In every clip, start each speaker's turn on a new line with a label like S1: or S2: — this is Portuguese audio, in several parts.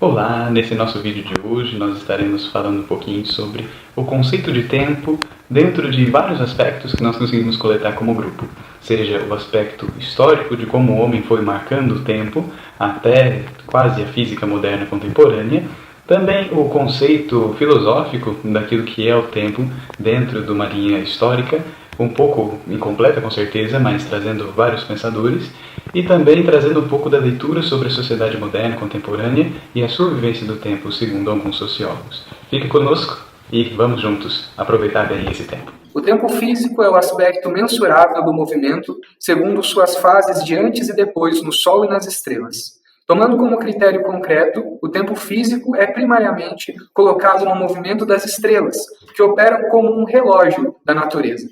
S1: Olá, nesse nosso vídeo de hoje nós estaremos falando um pouquinho sobre o conceito de tempo dentro de vários aspectos que nós conseguimos coletar como grupo, seja o aspecto histórico de como o homem foi marcando o tempo até quase a física moderna contemporânea, também o conceito filosófico daquilo que é o tempo dentro de uma linha histórica, um pouco incompleta com certeza, mas trazendo vários pensadores, e também trazendo um pouco da leitura sobre a sociedade moderna contemporânea e a sua vivência do tempo, segundo alguns sociólogos. Fique conosco e vamos juntos aproveitar bem esse tempo.
S2: O tempo físico é o aspecto mensurável do movimento, segundo suas fases de antes e depois no Sol e nas estrelas. Tomando como critério concreto, o tempo físico é primariamente colocado no movimento das estrelas, que operam como um relógio da natureza.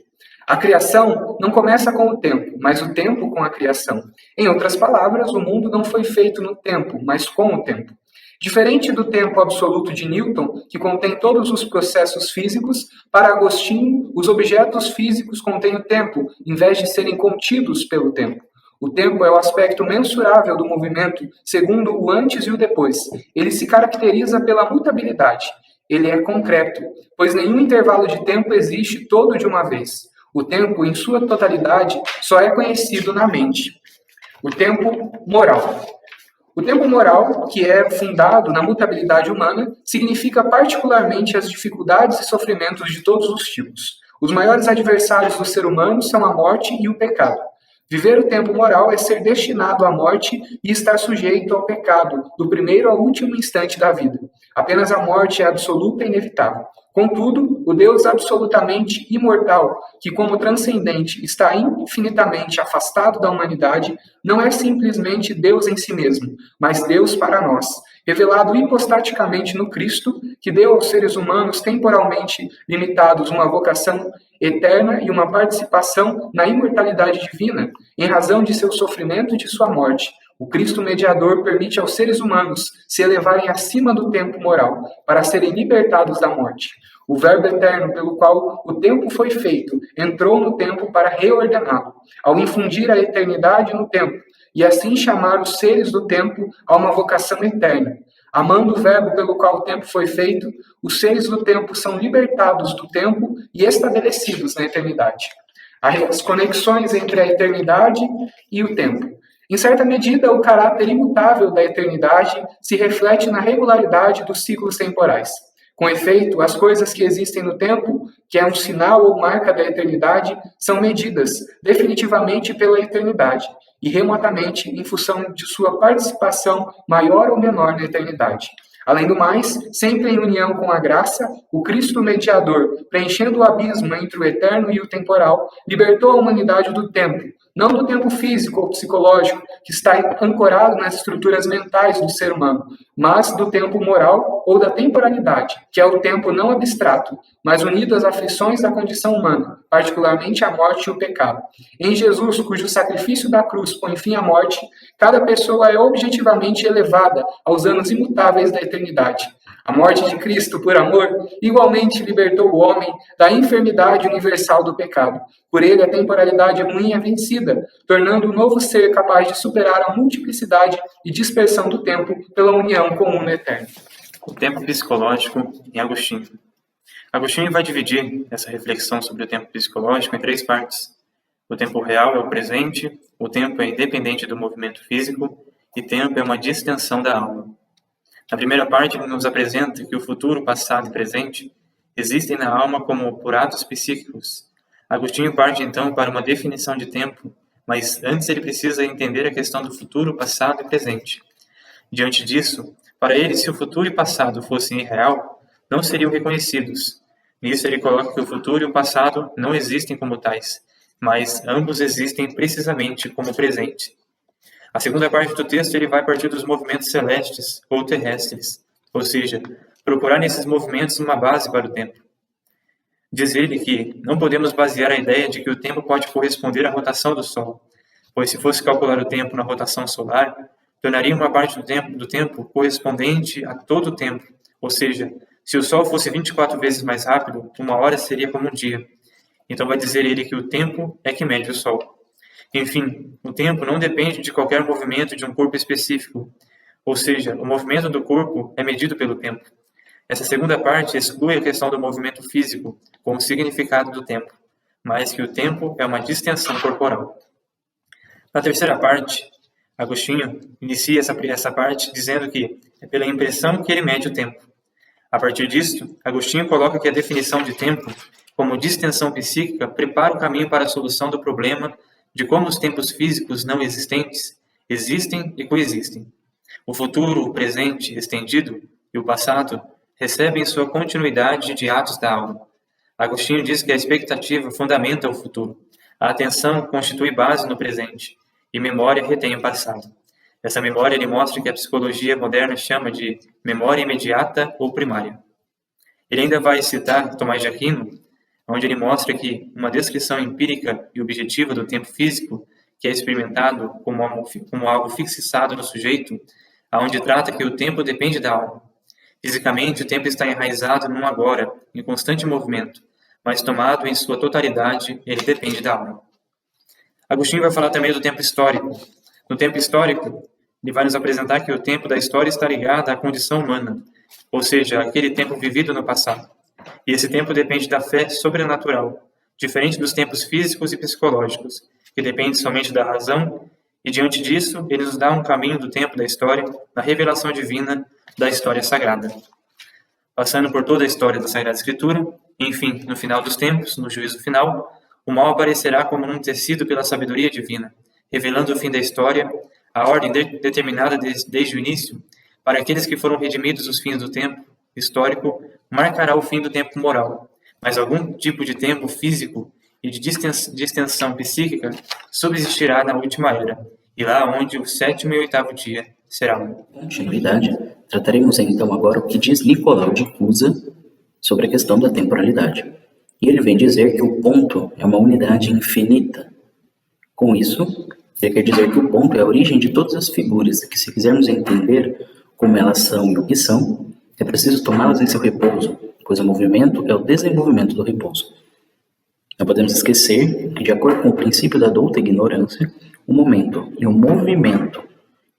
S2: A criação não começa com o tempo, mas o tempo com a criação. Em outras palavras, o mundo não foi feito no tempo, mas com o tempo. Diferente do tempo absoluto de Newton, que contém todos os processos físicos, para Agostinho, os objetos físicos contêm o tempo, em vez de serem contidos pelo tempo. O tempo é o aspecto mensurável do movimento, segundo o antes e o depois. Ele se caracteriza pela mutabilidade. Ele é concreto, pois nenhum intervalo de tempo existe todo de uma vez. O tempo, em sua totalidade, só é conhecido na mente. O tempo moral. O tempo moral, que é fundado na mutabilidade humana, significa particularmente as dificuldades e sofrimentos de todos os tipos. Os maiores adversários do ser humano são a morte e o pecado. Viver o tempo moral é ser destinado à morte e estar sujeito ao pecado, do primeiro ao último instante da vida. Apenas a morte é absoluta e inevitável. Contudo, o Deus absolutamente imortal, que como transcendente está infinitamente afastado da humanidade, não é simplesmente Deus em si mesmo, mas Deus para nós, revelado hipostaticamente no Cristo, que deu aos seres humanos temporalmente limitados uma vocação eterna e uma participação na imortalidade divina, em razão de seu sofrimento e de sua morte. O Cristo mediador permite aos seres humanos se elevarem acima do tempo moral, para serem libertados da morte. O Verbo eterno pelo qual o tempo foi feito entrou no tempo para reordená-lo, ao infundir a eternidade no tempo, e assim chamar os seres do tempo a uma vocação eterna. Amando o Verbo pelo qual o tempo foi feito, os seres do tempo são libertados do tempo e estabelecidos na eternidade. As conexões entre a eternidade e o tempo. Em certa medida, o caráter imutável da eternidade se reflete na regularidade dos ciclos temporais. Com efeito, as coisas que existem no tempo, que é um sinal ou marca da eternidade, são medidas definitivamente pela eternidade e remotamente em função de sua participação maior ou menor na eternidade. Além do mais, sempre em união com a graça, o Cristo mediador, preenchendo o abismo entre o eterno e o temporal, libertou a humanidade do tempo, não do tempo físico ou psicológico, que está ancorado nas estruturas mentais do ser humano, mas do tempo moral ou da temporalidade, que é o tempo não abstrato, mas unido às aflições da condição humana, particularmente a morte e o pecado. Em Jesus, cujo sacrifício da cruz põe fim à morte, cada pessoa é objetivamente elevada aos anos imutáveis da eternidade. A morte de Cristo, por amor, igualmente libertou o homem da enfermidade universal do pecado. Por ele, a temporalidade ruim é vencida, tornando o novo ser capaz de superar a multiplicidade e dispersão do tempo pela união comum no eterno.
S3: O tempo psicológico em Agostinho. Agostinho vai dividir essa reflexão sobre o tempo psicológico em 3 partes. O tempo real é o presente, o tempo é independente do movimento físico e tempo é uma distensão da alma. Na primeira parte, ele nos apresenta que o futuro, passado e presente existem na alma como por atos psíquicos. Agostinho parte então para uma definição de tempo, mas antes ele precisa entender a questão do futuro, passado e presente. Diante disso, para ele, se o futuro e passado fossem irreal, não seriam reconhecidos. Nisso ele coloca que o futuro e o passado não existem como tais, mas ambos existem precisamente como presente. A segunda parte do texto ele vai partir dos movimentos celestes ou terrestres, ou seja, procurar nesses movimentos uma base para o tempo. Diz ele que não podemos basear a ideia de que o tempo pode corresponder à rotação do Sol, pois se fosse calcular o tempo na rotação solar, tornaria uma parte do tempo correspondente a todo o tempo, ou seja, se o Sol fosse 24 vezes mais rápido, uma hora seria como um dia. Então vai dizer ele que o tempo é que mede o Sol. Enfim, o tempo não depende de qualquer movimento de um corpo específico, ou seja, o movimento do corpo é medido pelo tempo. Essa segunda parte exclui a questão do movimento físico como significado do tempo, mas que o tempo é uma distensão corporal. Na terceira parte, Agostinho inicia essa parte dizendo que é pela impressão que ele mede o tempo. A partir disto, Agostinho coloca que a definição de tempo como distensão psíquica prepara o caminho para a solução do problema de como os tempos físicos não existentes existem e coexistem. O futuro, o presente estendido e o passado recebem sua continuidade de atos da alma. Agostinho diz que a expectativa fundamenta o futuro, a atenção constitui base no presente e memória retém o passado. Essa memória ele mostra que a psicologia moderna chama de memória imediata ou primária. Ele ainda vai citar Tomás de Aquino, onde ele mostra que uma descrição empírica e objetiva do tempo físico, que é experimentado como algo fixado no sujeito, aonde trata que o tempo depende da alma. Fisicamente, o tempo está enraizado no agora, em constante movimento, mas tomado em sua totalidade, ele depende da alma. Agostinho vai falar também do tempo histórico. No tempo histórico, ele vai nos apresentar que o tempo da história está ligado à condição humana, ou seja, aquele tempo vivido no passado. E esse tempo depende da fé sobrenatural, diferente dos tempos físicos e psicológicos, que dependem somente da razão, e diante disso, ele nos dá um caminho do tempo da história, na revelação divina da história sagrada. Passando por toda a história da Sagrada Escritura, enfim, no final dos tempos, no juízo final, o mal aparecerá como um tecido pela sabedoria divina, revelando o fim da história, a ordem determinada desde o início, para aqueles que foram redimidos os fins do tempo histórico, marcará o fim do tempo moral, mas algum tipo de tempo físico e de distensão psíquica subsistirá na última era, e lá onde o sétimo e oitavo dia será um.
S4: Continuidade, trataremos então agora o que diz Nicolau de Cusa sobre a questão da temporalidade. E ele vem dizer que o ponto é uma unidade infinita. Com isso, ele quer dizer que o ponto é a origem de todas as figuras, que se quisermos entender como elas são e o que são, é preciso tomá-las em seu repouso, pois o movimento é o desenvolvimento do repouso. Não podemos esquecer que, de acordo com o princípio da douta ignorância, o momento e o movimento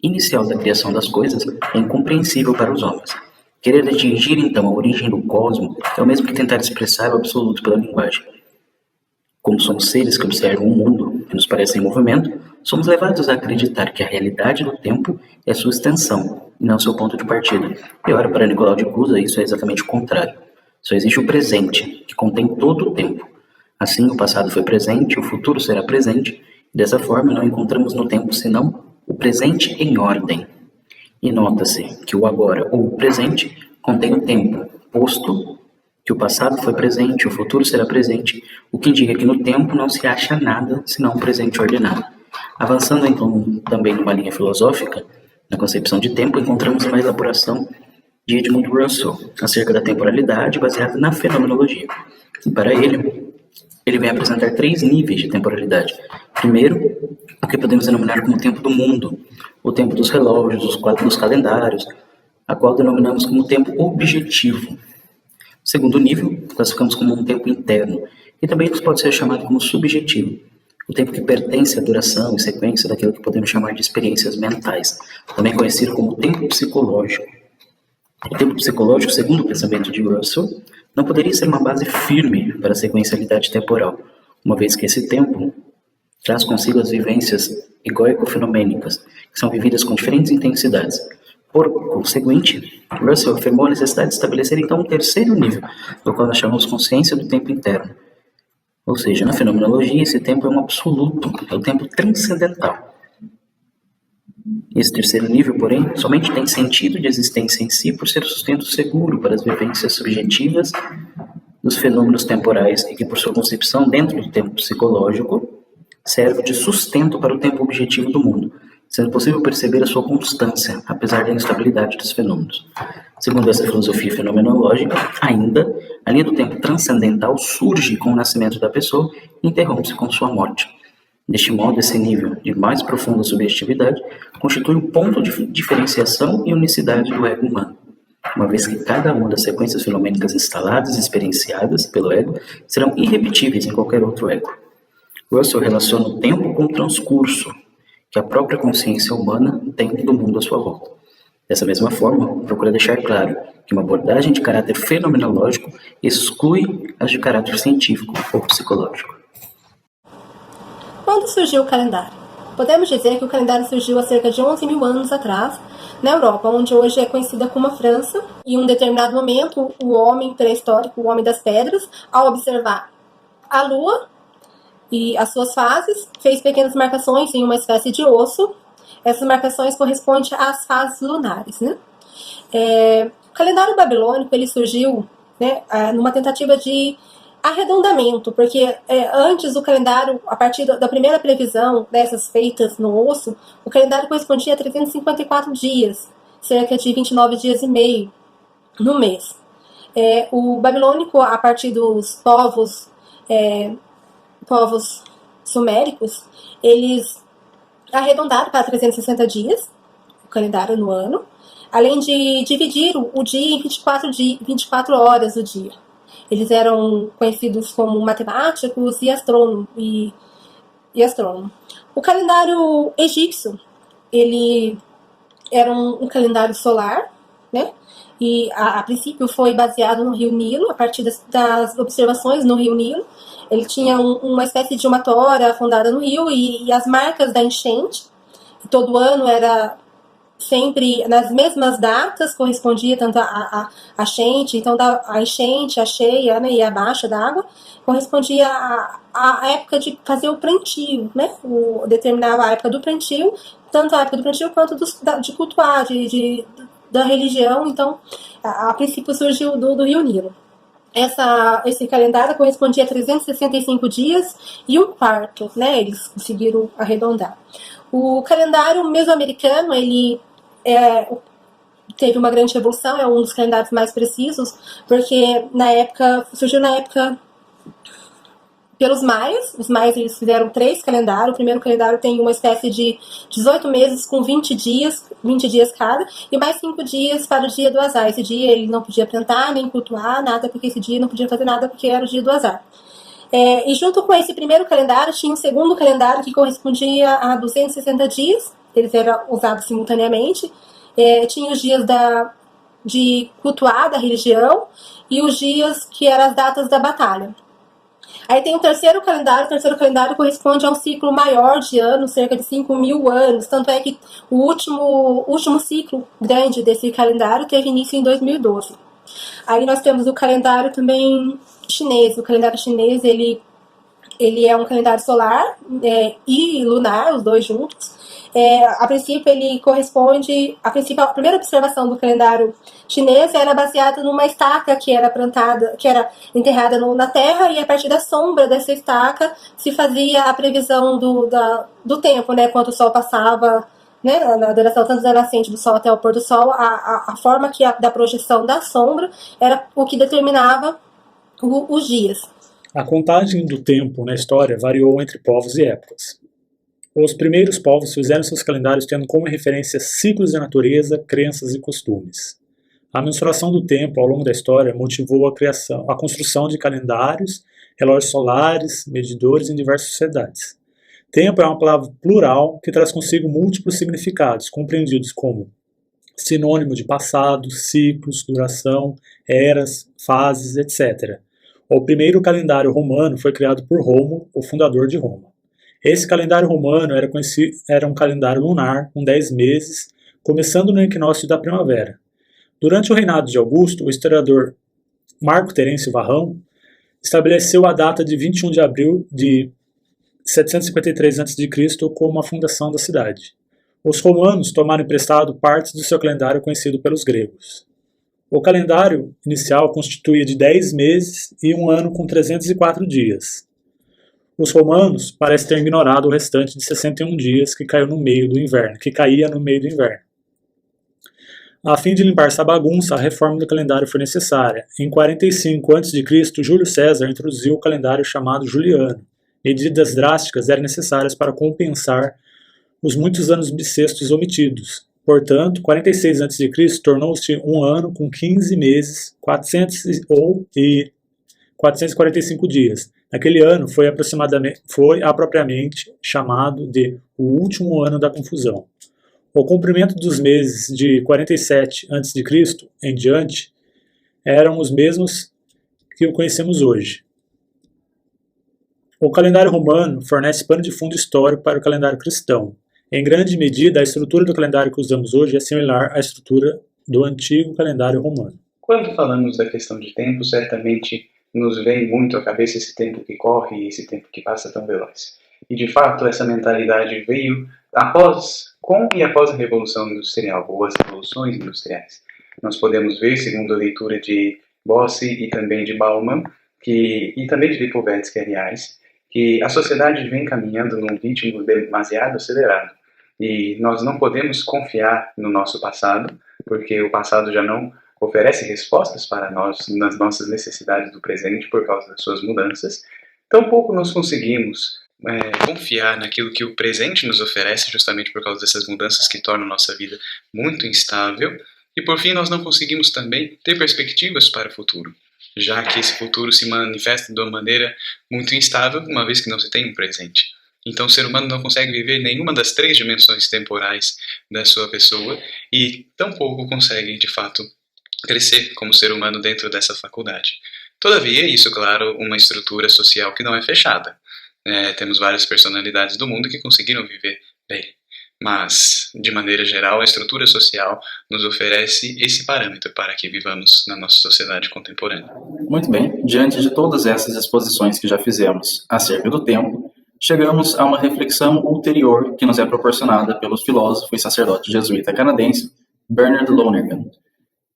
S4: inicial da criação das coisas é incompreensível para os homens. Querer atingir, então, a origem do cosmos é o mesmo que tentar expressar o absoluto pela linguagem. Como somos seres que observam o mundo que nos parece em movimento, somos levados a acreditar que a realidade do tempo é sua extensão e não seu ponto de partida. E ora, para Nicolau de Cusa, isso é exatamente o contrário. Só existe o presente, que contém todo o tempo. Assim, o passado foi presente, o futuro será presente, e dessa forma não encontramos no tempo senão o presente em ordem. E nota-se que o agora ou o presente contém o tempo, posto que o passado foi presente, o futuro será presente, o que indica que no tempo não se acha nada senão um presente ordenado. Avançando então também numa linha filosófica, na concepção de tempo, encontramos uma elaboração de Edmund Russell acerca da temporalidade baseada na fenomenologia. E para ele vem apresentar 3 níveis de temporalidade. Primeiro, o que podemos denominar como o tempo do mundo, o tempo dos relógios, dos calendários, a qual denominamos como tempo objetivo. Segundo nível, classificamos como um tempo interno, e também pode ser chamado como subjetivo, o tempo que pertence à duração e sequência daquilo que podemos chamar de experiências mentais, também conhecido como tempo psicológico. O tempo psicológico, segundo o pensamento de Russell, não poderia ser uma base firme para a sequencialidade temporal, uma vez que esse tempo traz consigo as vivências egóico-fenomênicas, que são vividas com diferentes intensidades. Por conseguinte, Russell afirmou a necessidade de estabelecer então um terceiro nível, do qual nós chamamos consciência do tempo interno. Ou seja, na fenomenologia, esse tempo é um absoluto, é o tempo transcendental. Esse terceiro nível, porém, somente tem sentido de existência em si por ser o sustento seguro para as vivências subjetivas dos fenômenos temporais e que, por sua concepção dentro do tempo psicológico, serve de sustento para o tempo objetivo do mundo, sendo possível perceber a sua constância, apesar da instabilidade dos fenômenos. Segundo essa filosofia fenomenológica, ainda, a linha do tempo transcendental surge com o nascimento da pessoa e interrompe-se com sua morte. Deste modo, esse nível de mais profunda subjetividade constitui o ponto de diferenciação e unicidade do ego humano, uma vez que cada uma das sequências fenomênicas instaladas e experienciadas pelo ego serão irrepetíveis em qualquer outro ego. Russell relaciona o tempo com o transcurso que a própria consciência humana tem do mundo à sua volta. Dessa mesma forma, procura deixar claro que uma abordagem de caráter fenomenológico exclui as de caráter científico ou psicológico.
S5: Quando surgiu o calendário? Podemos dizer que o calendário surgiu há cerca de 11 mil anos atrás, na Europa, onde hoje é conhecida como a França. Em um determinado momento, o homem pré-histórico, o homem das pedras, ao observar a Lua e as suas fases, fez pequenas marcações em uma espécie de osso. Essas marcações correspondem às fases lunares, né? O calendário babilônico ele surgiu, né, numa tentativa de arredondamento, porque antes o calendário, a partir da primeira previsão dessas feitas no osso, o calendário correspondia a 354 dias, cerca de 29 dias e meio no mês. O babilônico, a partir dos povos suméricos, eles arredondaram para 360 dias o calendário no ano, além de dividir o dia em 24 horas do dia. Eles eram conhecidos como matemáticos e astrônomos. O calendário egípcio, ele era um calendário solar, né? E a princípio foi baseado no rio Nilo, a partir das observações no rio Nilo. Ele tinha uma espécie de uma tora afundada no rio e as marcas da enchente. Todo ano era sempre nas mesmas datas, correspondia tanto a enchente, então a enchente, a cheia, né, e a baixa d'água, correspondia à época de fazer o plantio, né, determinava a época do plantio, tanto a época do plantio quanto de cultuar, da religião. Então, a princípio surgiu do Rio Nilo. Esse calendário correspondia a 365 dias e um quarto, né, eles conseguiram arredondar. O calendário mesoamericano, ele teve uma grande evolução, é um dos calendários mais precisos, porque surgiu na época pelos maias. Os maias eles fizeram 3 calendários. O primeiro calendário tem uma espécie de 18 meses com 20 dias cada, e mais 5 dias para o dia do azar. Esse dia ele não podia plantar, nem cultuar, nada, porque esse dia não podia fazer nada, porque era o dia do azar. E junto com esse primeiro calendário, tinha um segundo calendário que correspondia a 260 dias, eles eram usados simultaneamente. Tinha os dias de cultuar, da religião, e os dias que eram as datas da batalha. Aí tem o terceiro calendário corresponde a um ciclo maior de anos, cerca de 5.000 anos, tanto é que o último ciclo grande desse calendário teve início em 2012. Aí nós temos o calendário também chinês. O calendário chinês, ele é um calendário solar e lunar, os dois juntos. A princípio, a primeira observação do calendário chinês era baseada numa estaca que era enterrada na terra, e a partir da sombra dessa estaca se fazia a previsão do tempo, né, quando o sol passava, né, na duração tanto da nascente do sol até o pôr do sol. A forma da projeção da sombra era o que determinava os dias.
S6: A contagem do tempo na história variou entre povos e épocas. Os primeiros povos fizeram seus calendários tendo como referência ciclos da natureza, crenças e costumes. A mensuração do tempo ao longo da história motivou a construção de calendários, relógios solares, medidores em diversas sociedades. Tempo é uma palavra plural que traz consigo múltiplos significados, compreendidos como sinônimo de passado, ciclos, duração, eras, fases, etc. O primeiro calendário romano foi criado por Rômulo, o fundador de Roma. Esse calendário romano era um calendário lunar, com 10 meses, começando no equinócio da primavera. Durante o reinado de Augusto, o historiador Marco Terêncio Varrão estabeleceu a data de 21 de abril de 753 a.C. como a fundação da cidade. Os romanos tomaram emprestado partes do seu calendário conhecido pelos gregos. O calendário inicial constituía de 10 meses e um ano com 304 dias. Os romanos parecem ter ignorado o restante de 61 dias que caía no meio do inverno. A fim de limpar essa bagunça, a reforma do calendário foi necessária. Em 45 a.C., Júlio César introduziu o calendário chamado Juliano. Medidas drásticas eram necessárias para compensar os muitos anos bissextos omitidos. Portanto, 46 a.C. tornou-se um ano com 15 meses, 445 dias. Naquele ano foi apropriadamente chamado de o último ano da confusão. O comprimento dos meses de 47 a.C. em diante eram os mesmos que o conhecemos hoje. O calendário romano fornece pano de fundo histórico para o calendário cristão. Em grande medida, a estrutura do calendário que usamos hoje é similar à estrutura do antigo calendário romano.
S1: Quando falamos da questão de tempo, certamente nos vem muito à cabeça esse tempo que corre e esse tempo que passa tão veloz. E de fato, essa mentalidade veio com e após a Revolução Industrial, ou as revoluções industriais. Nós podemos ver, segundo a leitura de Bossi e também de Bauman, e também de Lipovetsky, aliás, que a sociedade vem caminhando num ritmo demasiado acelerado. E nós não podemos confiar no nosso passado, porque o passado já não oferece respostas para nós nas nossas necessidades do presente por causa das suas mudanças. Tampouco nós conseguimos confiar naquilo que o presente nos oferece, justamente por causa dessas mudanças que tornam nossa vida muito instável. E por fim, nós não conseguimos também ter perspectivas para o futuro, já que esse futuro se manifesta de uma maneira muito instável, uma vez que não se tem um presente. Então o ser humano não consegue viver nenhuma das 3 dimensões temporais da sua pessoa e tampouco consegue, de fato, crescer como ser humano dentro dessa faculdade. Todavia, isso, claro, uma estrutura social que não é fechada. Temos várias personalidades do mundo que conseguiram viver bem. Mas, de maneira geral, a estrutura social nos oferece esse parâmetro para que vivamos na nossa sociedade contemporânea.
S4: Muito bem, diante de todas essas exposições que já fizemos acerca do tempo, chegamos a uma reflexão ulterior que nos é proporcionada pelo filósofo e sacerdote jesuíta canadense Bernard Lonergan.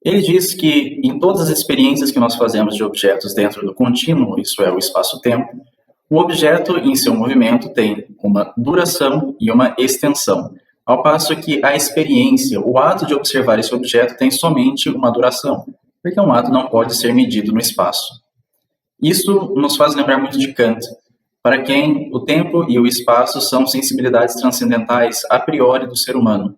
S4: Ele diz que em todas as experiências que nós fazemos de objetos dentro do contínuo, isso é, o espaço-tempo, o objeto em seu movimento tem uma duração e uma extensão, ao passo que a experiência, o ato de observar esse objeto tem somente uma duração, porque um ato não pode ser medido no espaço. Isso nos faz lembrar muito de Kant, para quem o tempo e o espaço são sensibilidades transcendentais a priori do ser humano,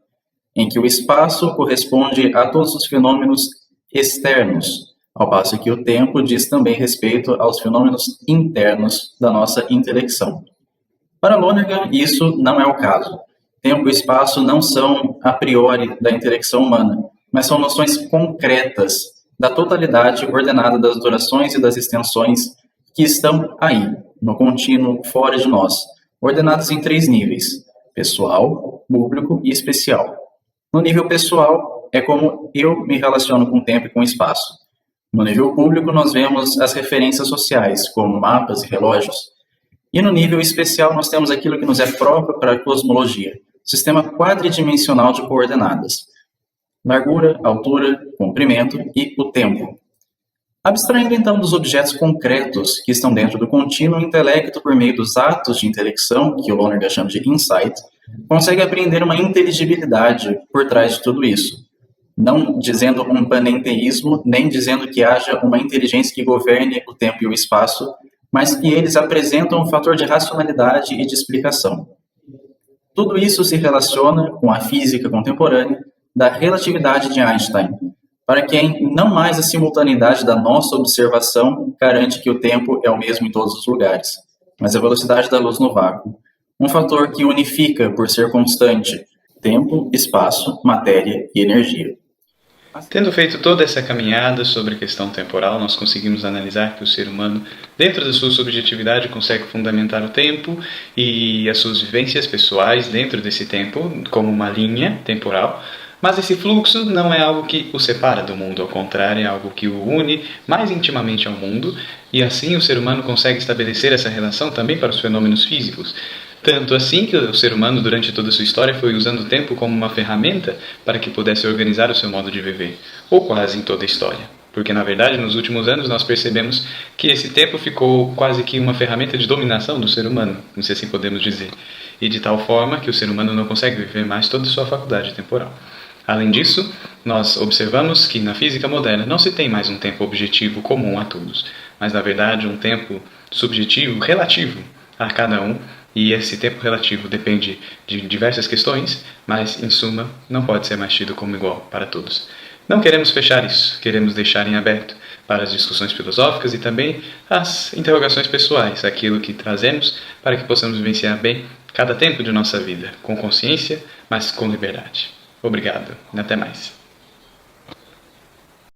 S4: em que o espaço corresponde a todos os fenômenos externos, ao passo que o tempo diz também respeito aos fenômenos internos da nossa intelecção. Para Lonergan, isso não é o caso. Tempo e espaço não são a priori da intelecção humana, mas são noções concretas da totalidade ordenada das durações e das extensões que estão aí, no contínuo fora de nós, ordenadas em 3 níveis: pessoal, público e especial. No nível pessoal, é como eu me relaciono com o tempo e com o espaço. No nível público, nós vemos as referências sociais, como mapas e relógios. E no nível especial, nós temos aquilo que nos é próprio para a cosmologia, o sistema quadridimensional de coordenadas: largura, altura, comprimento e o tempo. Abstraindo então dos objetos concretos que estão dentro do contínuo, o intelecto, por meio dos atos de intelecção, que o Lonergan chama de insight, consegue apreender uma inteligibilidade por trás de tudo isso. Não dizendo um panenteísmo, nem dizendo que haja uma inteligência que governe o tempo e o espaço, mas que eles apresentam um fator de racionalidade e de explicação. Tudo isso se relaciona com a física contemporânea da relatividade de Einstein, para quem não mais a simultaneidade da nossa observação garante que o tempo é o mesmo em todos os lugares, mas a velocidade da luz no vácuo, um fator que unifica por ser constante tempo, espaço, matéria e energia.
S1: Tendo feito toda essa caminhada sobre a questão temporal, nós conseguimos analisar que o ser humano, dentro da sua subjetividade, consegue fundamentar o tempo e as suas vivências pessoais dentro desse tempo, como uma linha temporal, mas esse fluxo não é algo que o separa do mundo, ao contrário, é algo que o une mais intimamente ao mundo, e assim o ser humano consegue estabelecer essa relação também para os fenômenos físicos. Tanto assim que o ser humano, durante toda a sua história, foi usando o tempo como uma ferramenta para que pudesse organizar o seu modo de viver, ou quase em toda a história. Porque, na verdade, nos últimos anos nós percebemos que esse tempo ficou quase que uma ferramenta de dominação do ser humano, se assim podemos dizer, e de tal forma que o ser humano não consegue viver mais toda a sua faculdade temporal. Além disso, nós observamos que na física moderna não se tem mais um tempo objetivo comum a todos, mas, na verdade, um tempo subjetivo relativo a cada um. E esse tempo relativo depende de diversas questões, mas, em suma, não pode ser mais tido como igual para todos. Não queremos fechar isso, queremos deixar em aberto para as discussões filosóficas e também as interrogações pessoais, aquilo que trazemos para que possamos vivenciar bem cada tempo de nossa vida, com consciência, mas com liberdade. Obrigado e até mais.